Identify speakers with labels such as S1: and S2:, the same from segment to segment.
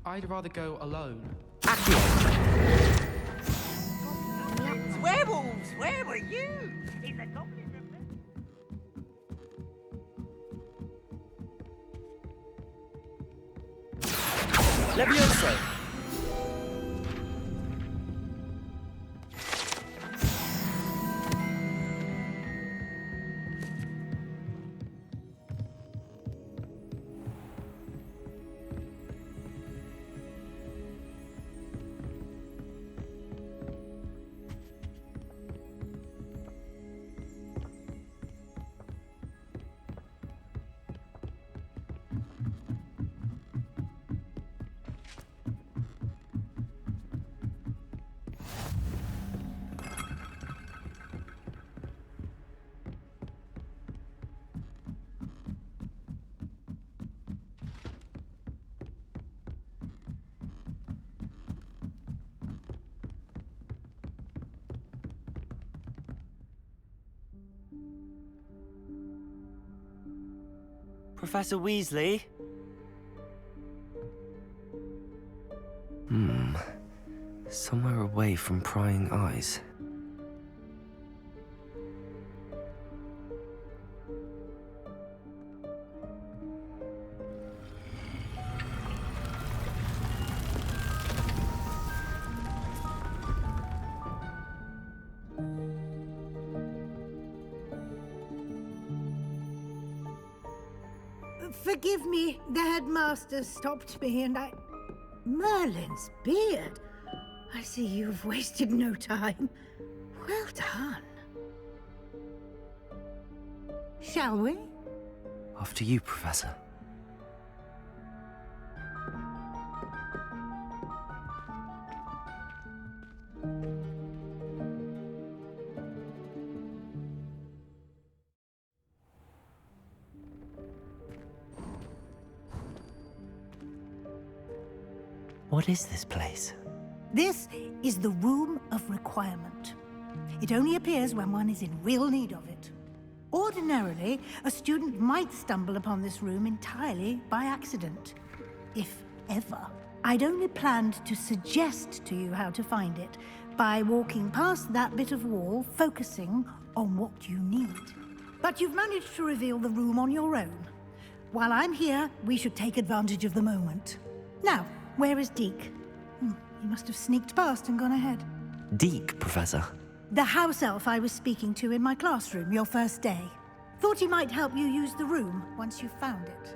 S1: I'd rather go alone.
S2: Werewolves! Where were you? Is a goblin
S3: Levioso! Professor Weasley?
S4: Somewhere away from prying eyes.
S5: Forgive me, the headmaster stopped me and I... Merlin's beard! I see you've wasted no time. Well done. Shall we?
S4: After you, Professor. What is this place?
S5: This is the Room of Requirement. It only appears when one is in real need of it. Ordinarily, a student might stumble upon this room entirely by accident, if ever. I'd only planned to suggest to you how to find it by walking past that bit of wall, focusing on what you need. But you've managed to reveal the room on your own. While I'm here, we should take advantage of the moment. Now, where is Deke? He must have sneaked past and gone ahead.
S4: Deke, Professor.
S5: The house elf I was speaking to in my classroom your first day. Thought he might help you use the room once you found it.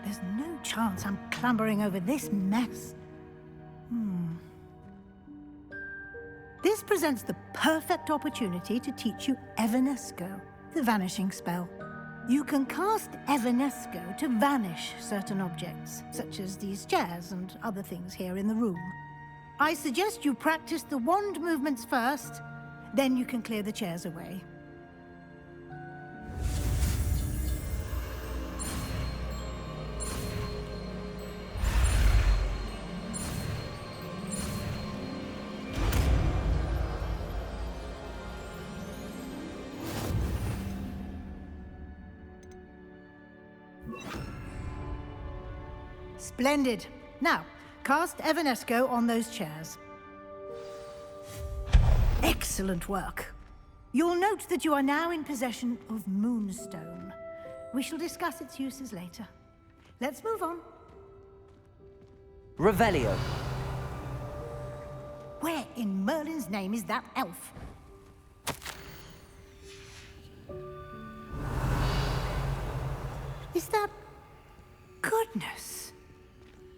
S5: There's no chance I'm clambering over this mess. This presents the perfect opportunity to teach you Evanesco, the vanishing spell. You can cast Evanesco to vanish certain objects, such as these chairs and other things here in the room. I suggest you practice the wand movements first, then you can clear the chairs away. Splendid. Now, cast Evanesco on those chairs. Excellent work. You'll note that you are now in possession of Moonstone. We shall discuss its uses later. Let's move on.
S3: Revelio.
S5: Where in Merlin's name is that elf? Is that... Goodness.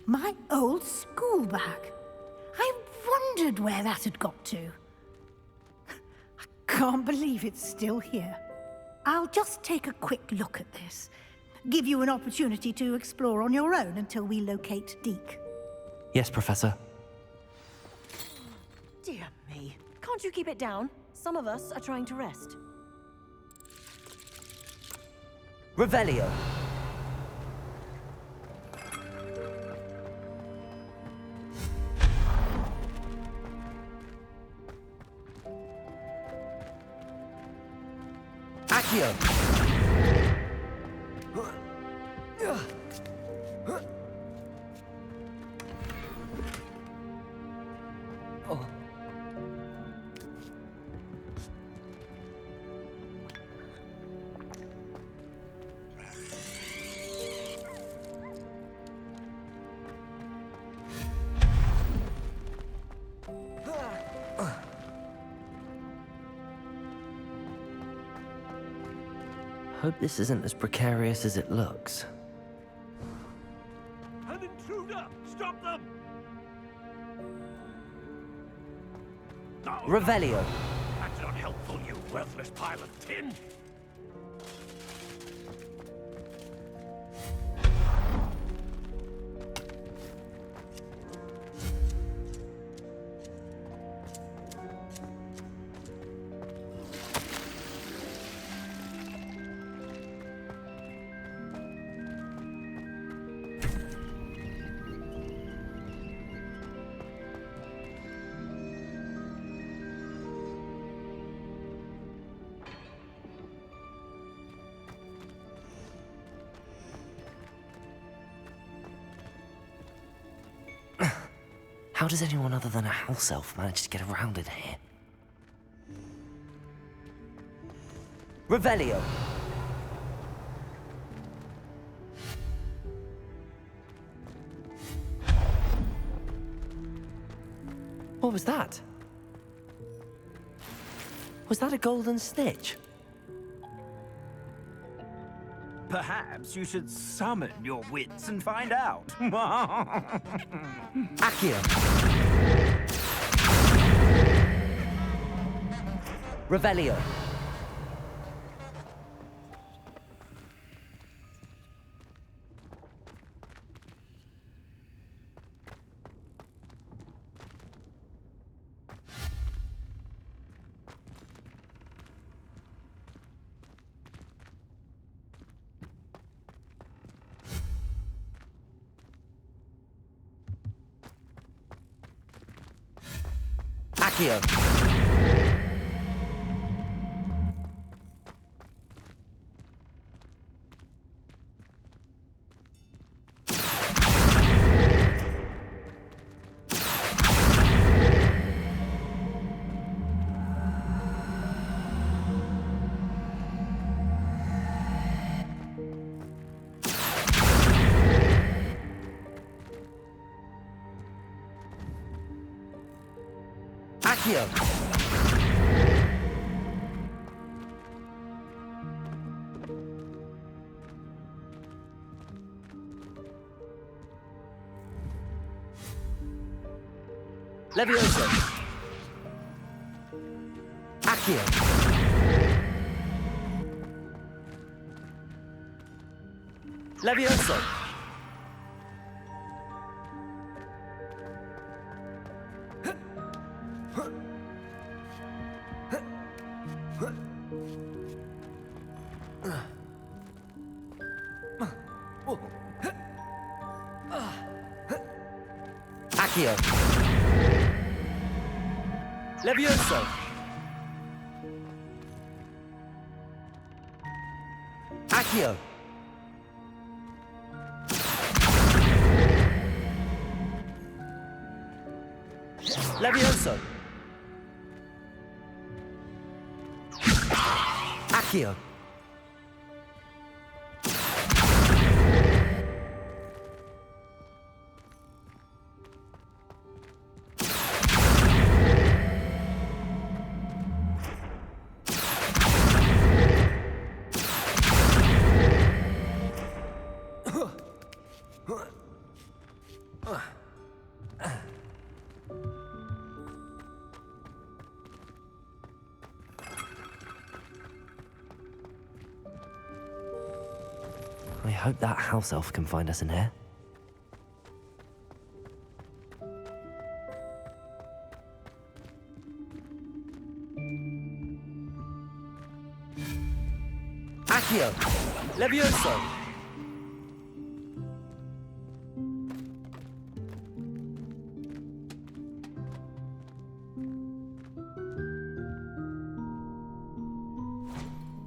S5: My old school bag. I wondered where that had got to. I can't believe it's still here. I'll just take a quick look at this. Give you an opportunity to explore on your own until we locate Deke.
S4: Yes, Professor.
S6: Dear me. Can't you keep it down? Some of us are trying to rest.
S3: Revelio. Accio.
S4: Hope this isn't as precarious as it looks.
S2: An intruder! Stop them! No,
S3: Revelio.
S2: that's not helpful, you worthless pile of tin!
S4: How does anyone other than a house elf manage to get around in here?
S3: Revelio.
S4: What was that? Was that a golden snitch?
S1: Perhaps you should summon your wits and find out.
S3: Accio. Revelio. Accio. Accio. Levioso. Accio. Levioso. Accio. Levioso. Accio. Levioso. Accio.
S4: I hope that house elf can find us in here.
S3: Accio. Levioso.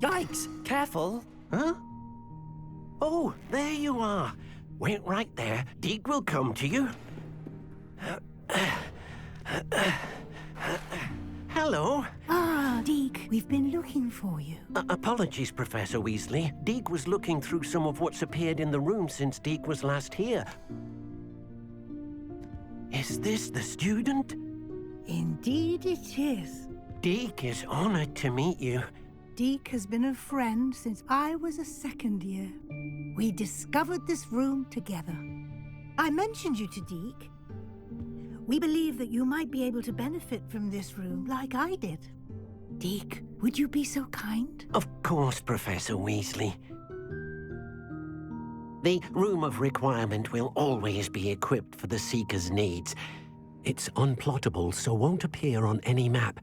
S1: Yikes! Careful. Huh? Oh, there you are. Wait right there. Deke will come to you. Hello.
S5: Ah, Deke, we've been looking for you.
S1: Apologies, Professor Weasley. Deke was looking through some of what's appeared in the room since Deke was last here. Is this the student?
S5: Indeed it is.
S1: Deke is honored to meet you.
S5: Deke has been a friend since I was a second year. We discovered this room together. I mentioned you to Deke. We believe that you might be able to benefit from this room like I did. Deke, would you be so kind?
S1: Of course, Professor Weasley. The Room of Requirement will always be equipped for the Seeker's needs. It's unplottable, so won't appear on any map.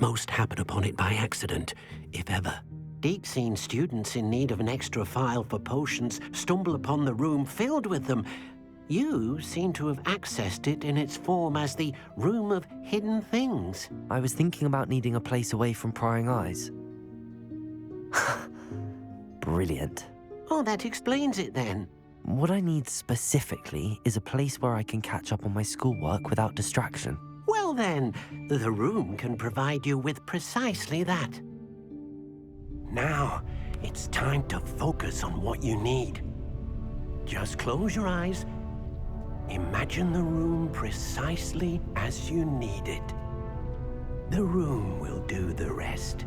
S1: Most happen upon it by accident, if ever. Deke's seen students in need of an extra file for potions stumble upon the room filled with them. You seem to have accessed it in its form as the Room of Hidden Things.
S4: I was thinking about needing a place away from prying eyes. Brilliant.
S1: Oh, that explains it then.
S4: What I need specifically is a place where I can catch up on my schoolwork without distraction.
S1: Well then, the room can provide you with precisely that. Now, it's time to focus on what you need. Just close your eyes. Imagine the room precisely as you need it. The room will do the rest.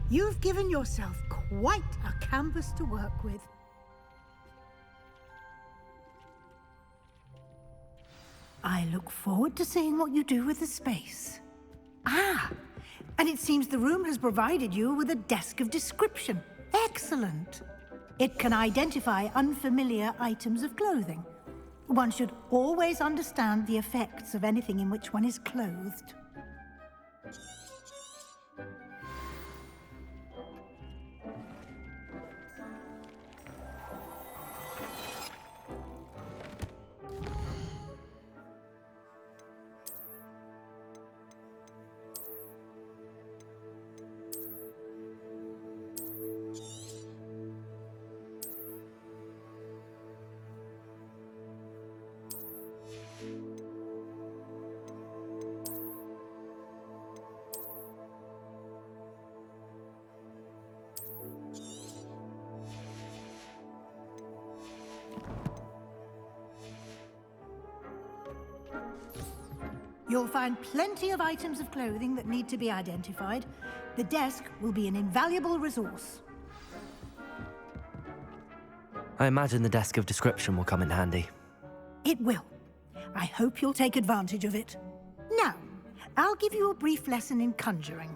S5: You've given yourself quite a canvas to work with. I look forward to seeing what you do with the space. Ah, and it seems the room has provided you with a desk of description. Excellent. It can identify unfamiliar items of clothing. One should always understand the effects of anything in which one is clothed. You'll find plenty of items of clothing that need to be identified. The desk will be an invaluable resource.
S4: I imagine the desk of description will come in handy.
S5: It will. I hope you'll take advantage of it. Now, I'll give you a brief lesson in conjuring.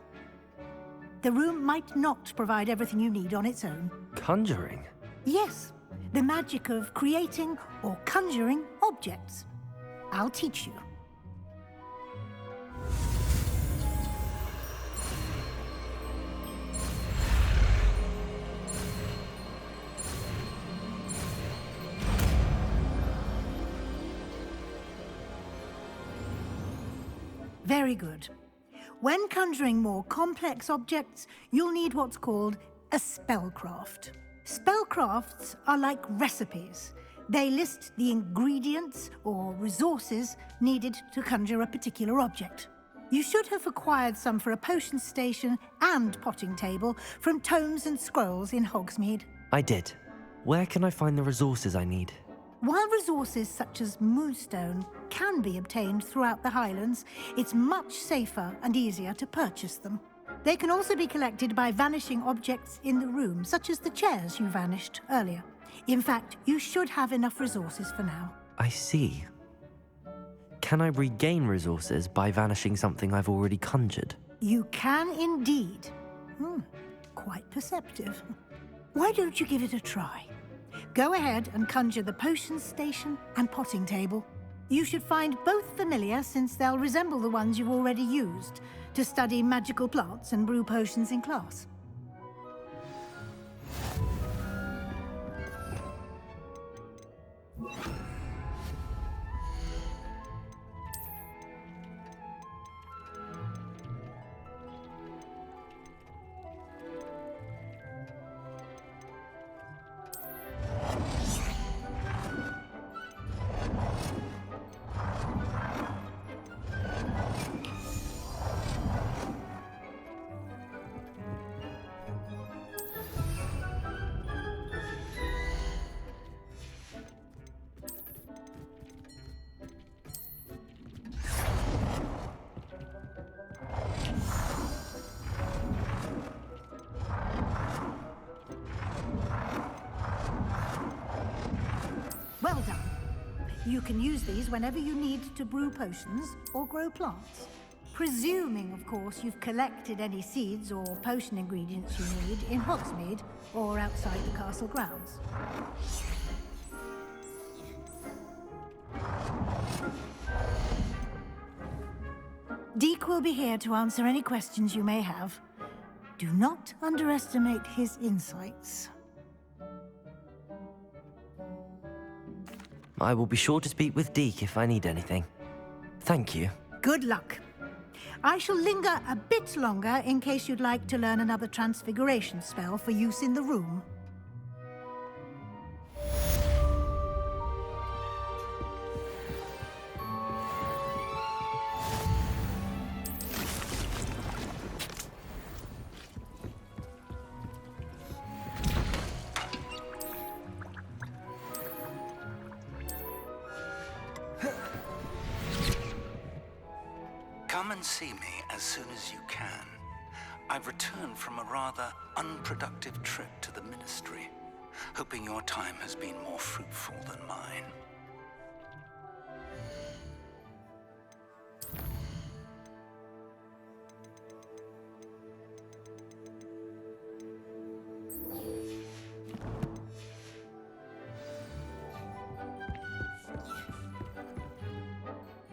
S5: The room might not provide everything you need on its own.
S4: Conjuring?
S5: Yes, the magic of creating or conjuring objects. I'll teach you. Very good. When conjuring more complex objects, you'll need what's called a spellcraft. Spellcrafts are like recipes. They list the ingredients or resources needed to conjure a particular object. You should have acquired some for a potion station and potting table from tomes and scrolls in Hogsmeade.
S4: I did. Where can I find the resources I need?
S5: While resources such as moonstone can be obtained throughout the Highlands, it's much safer and easier to purchase them. They can also be collected by vanishing objects in the room, such as the chairs you vanished earlier. In fact, you should have enough resources for now.
S4: I see. Can I regain resources by vanishing something I've already conjured?
S5: You can indeed. Quite perceptive. Why don't you give it a try? Go ahead and conjure the potion station and potting table. You should find both familiar, since they'll resemble the ones you've already used to study magical plants and brew potions in class. Well done. You can use these whenever you need to brew potions or grow plants. Presuming, of course, you've collected any seeds or potion ingredients you need in Hogsmeade or outside the castle grounds. Deke will be here to answer any questions you may have. Do not underestimate his insights.
S4: I will be sure to speak with Deke if I need anything. Thank you.
S5: Good luck. I shall linger a bit longer in case you'd like to learn another transfiguration spell for use in the room.
S7: Come and see me as soon as you can. I've returned from a rather unproductive trip to the Ministry, hoping your time has been more fruitful than mine.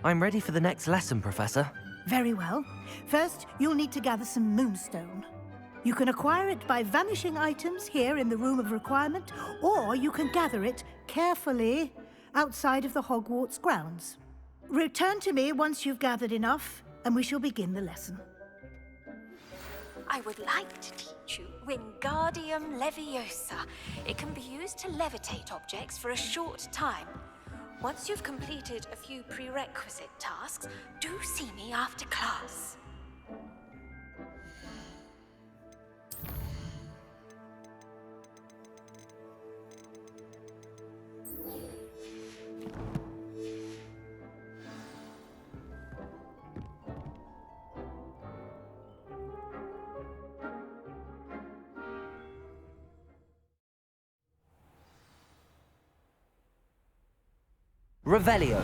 S4: I'm ready for the next lesson, Professor.
S5: Very well. First, you'll need to gather some moonstone. You can acquire it by vanishing items here in the Room of Requirement, or you can gather it carefully outside of the Hogwarts grounds. Return to me once you've gathered enough, and we shall begin the lesson.
S8: I would like to teach you Wingardium Leviosa. It can be used to levitate objects for a short time. Once you've completed a few prerequisite tasks, do see me after class.
S4: Revelio.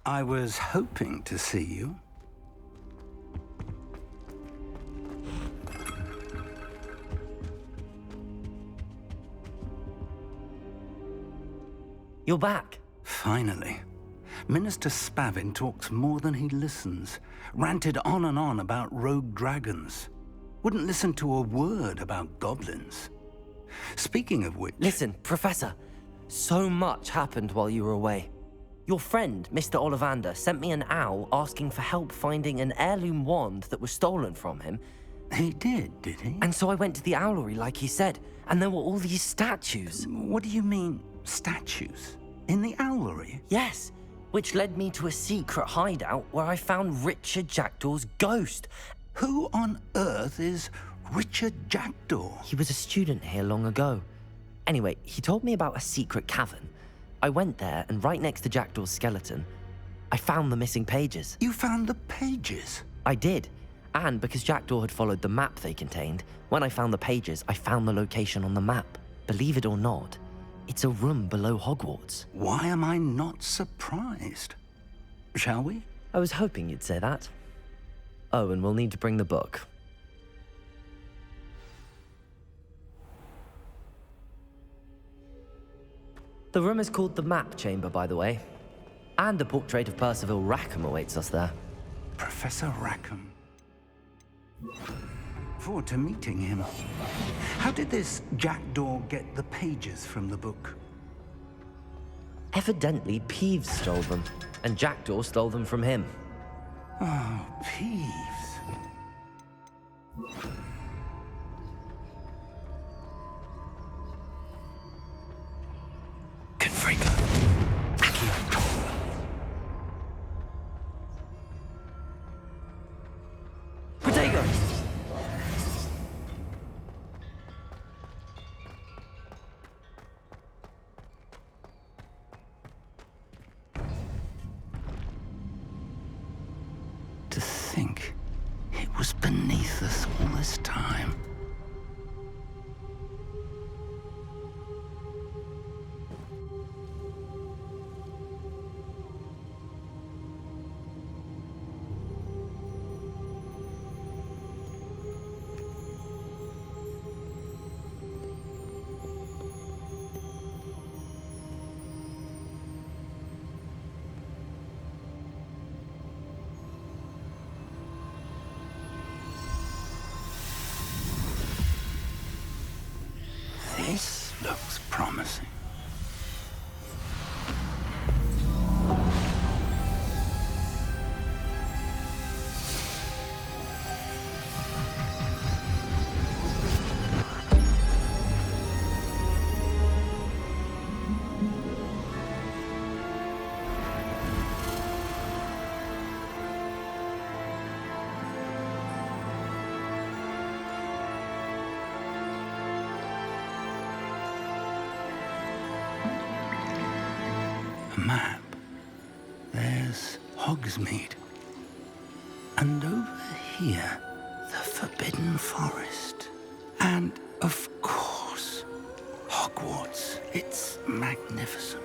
S7: I was hoping to see you.
S4: You're back.
S7: Finally. Minister Spavin talks more than he listens. Ranted on and on about rogue dragons. Wouldn't listen to a word about goblins. Speaking of which...
S4: Listen, Professor. So much happened while you were away. Your friend, Mr. Ollivander, sent me an owl asking for help finding an heirloom wand that was stolen from him.
S7: He did he?
S4: And so I went to the owlery like he said, and there were all these statues.
S7: What do you mean, statues? In the owlery?
S4: Yes, which led me to a secret hideout where I found Richard Jackdaw's ghost.
S7: Who on earth is Richard Jackdaw?
S4: He was a student here long ago. Anyway, he told me about a secret cavern. I went there, and right next to Jackdaw's skeleton, I found the missing pages.
S7: You found the pages?
S4: I did. And because Jackdaw had followed the map they contained, when I found the pages, I found the location on the map. Believe it or not, it's a room below Hogwarts.
S7: Why am I not surprised? Shall we?
S4: I was hoping you'd say that. Oh, and we'll need to bring the book. The room is called the Map Chamber, by the way. And a portrait of Percival Rackham awaits us there.
S7: Professor Rackham. forward to meeting him. How did this jackdaw get the pages from the book?
S4: Evidently, Peeves stole them, and Jackdaw stole them from him.
S7: Oh, Peeves.
S1: Confringo.
S4: Protego!
S7: To think it was beneath us all this time. This looks promising. A map. There's Hogsmeade. And over here, the Forbidden Forest. And, of course, Hogwarts. It's magnificent.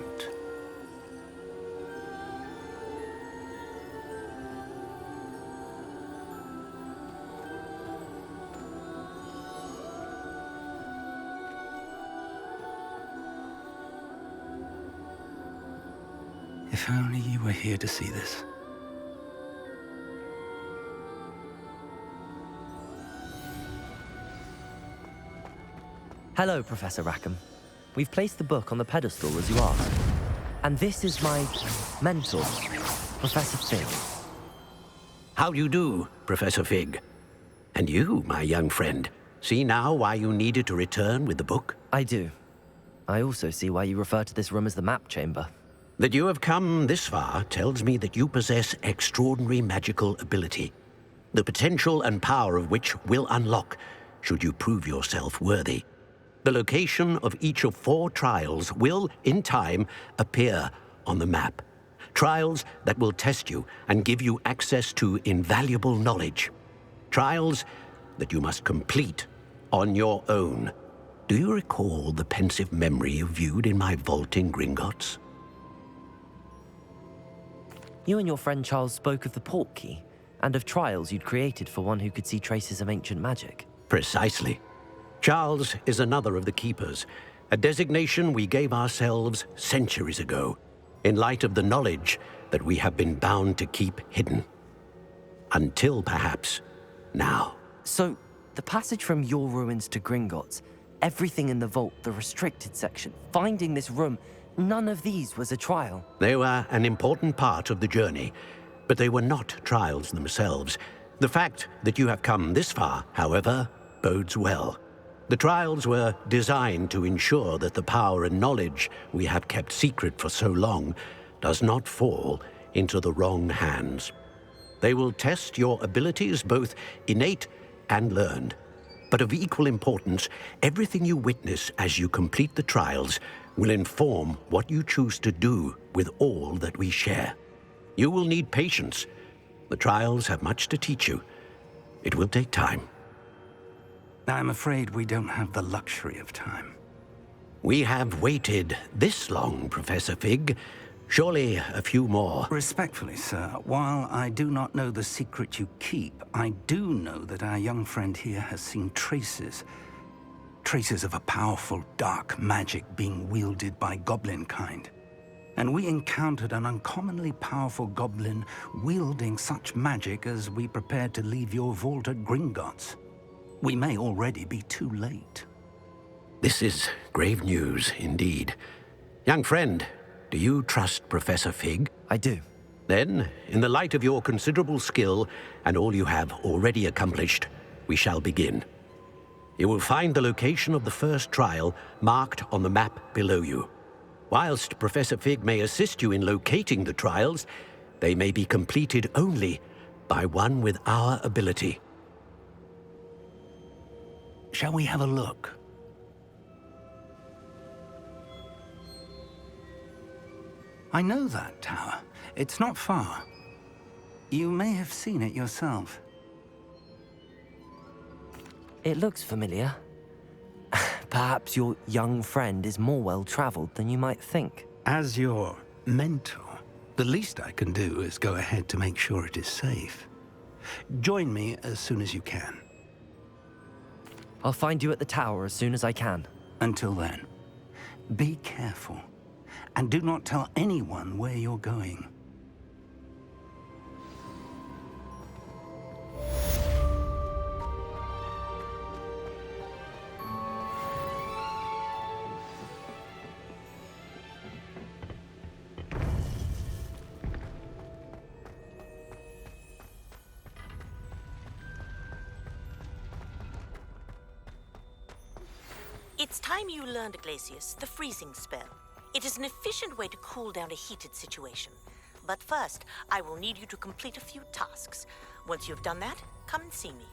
S7: If only you were here to see this.
S4: Hello, Professor Rackham. We've placed the book on the pedestal as you asked. And this is my mentor, Professor Fig.
S1: How do you do, Professor Fig? And you, my young friend, see now why you needed to return with the book?
S4: I do. I also see why you refer to this room as the map chamber.
S1: That you have come this far tells me that you possess extraordinary magical ability, the potential and power of which will unlock should you prove yourself worthy. The location of each of 4 trials will, in time, appear on the map. Trials that will test you and give you access to invaluable knowledge. Trials that you must complete on your own. Do you recall the pensive memory you viewed in my vault in Gringotts?
S4: You and your friend Charles spoke of the Portkey, and of trials you'd created for one who could see traces of ancient magic.
S1: Precisely. Charles is another of the Keepers, a designation we gave ourselves centuries ago, in light of the knowledge that we have been bound to keep hidden. Until, perhaps, now.
S4: So, the passage from your ruins to Gringotts, everything in the vault, the restricted section, finding this room, none of these was a trial.
S1: They were an important part of the journey, but they were not trials themselves. The fact that you have come this far, however, bodes well. The trials were designed to ensure that the power and knowledge we have kept secret for so long does not fall into the wrong hands. They will test your abilities, both innate and learned. But of equal importance, everything you witness as you complete the trials will inform what you choose to do with all that we share. You will need patience. The trials have much to teach you. It will take time.
S7: I'm afraid we don't have the luxury of time.
S1: We have waited this long, Professor Fig. Surely a few more.
S7: Respectfully, sir, while I do not know the secret you keep, I do know that our young friend here has seen traces of a powerful dark magic being wielded by goblin kind. And we encountered an uncommonly powerful goblin wielding such magic as we prepared to leave your vault at Gringotts. We may already be too late.
S1: This is grave news indeed. Young friend, do you trust Professor Fig?
S4: I do.
S1: Then, in the light of your considerable skill and all you have already accomplished, we shall begin. You will find the location of the first trial marked on the map below you. Whilst Professor Fig may assist you in locating the trials, they may be completed only by one with our ability.
S7: Shall we have a look? I know that tower. It's not far. You may have seen it yourself.
S4: It looks familiar. Perhaps your young friend is more well-traveled than you might think.
S7: As your mentor, the least I can do is go ahead to make sure it is safe. Join me as soon as you can.
S4: I'll find you at the tower as soon as I can.
S7: Until then, be careful, and do not tell anyone where you're going.
S9: It's time you learned, Glacius, the freezing spell. It is an efficient way to cool down a heated situation. But first, I will need you to complete a few tasks. Once you've done that, come and see me.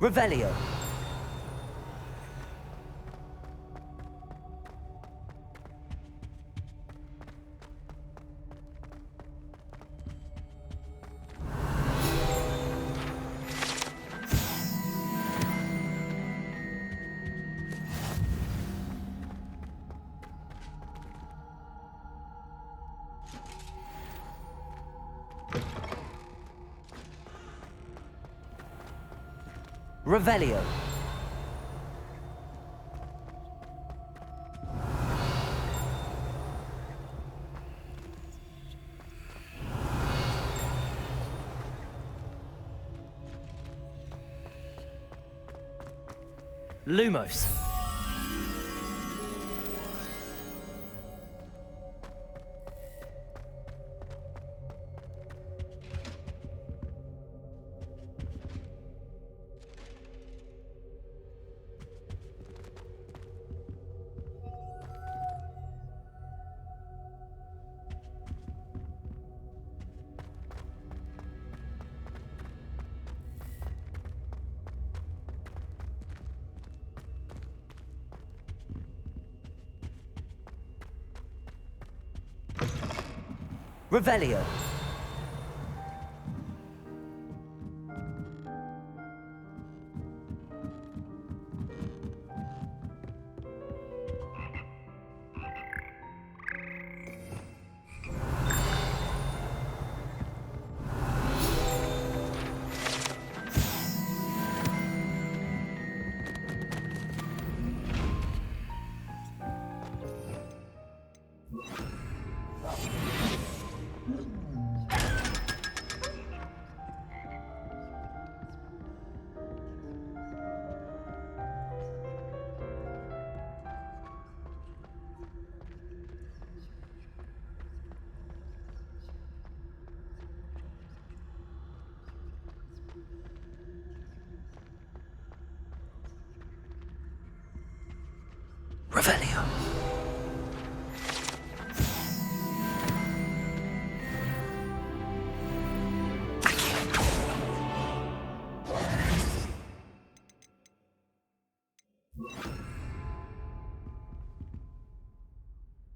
S4: Revelio. Revelio. Lumos. Revelio.
S3: Revelio.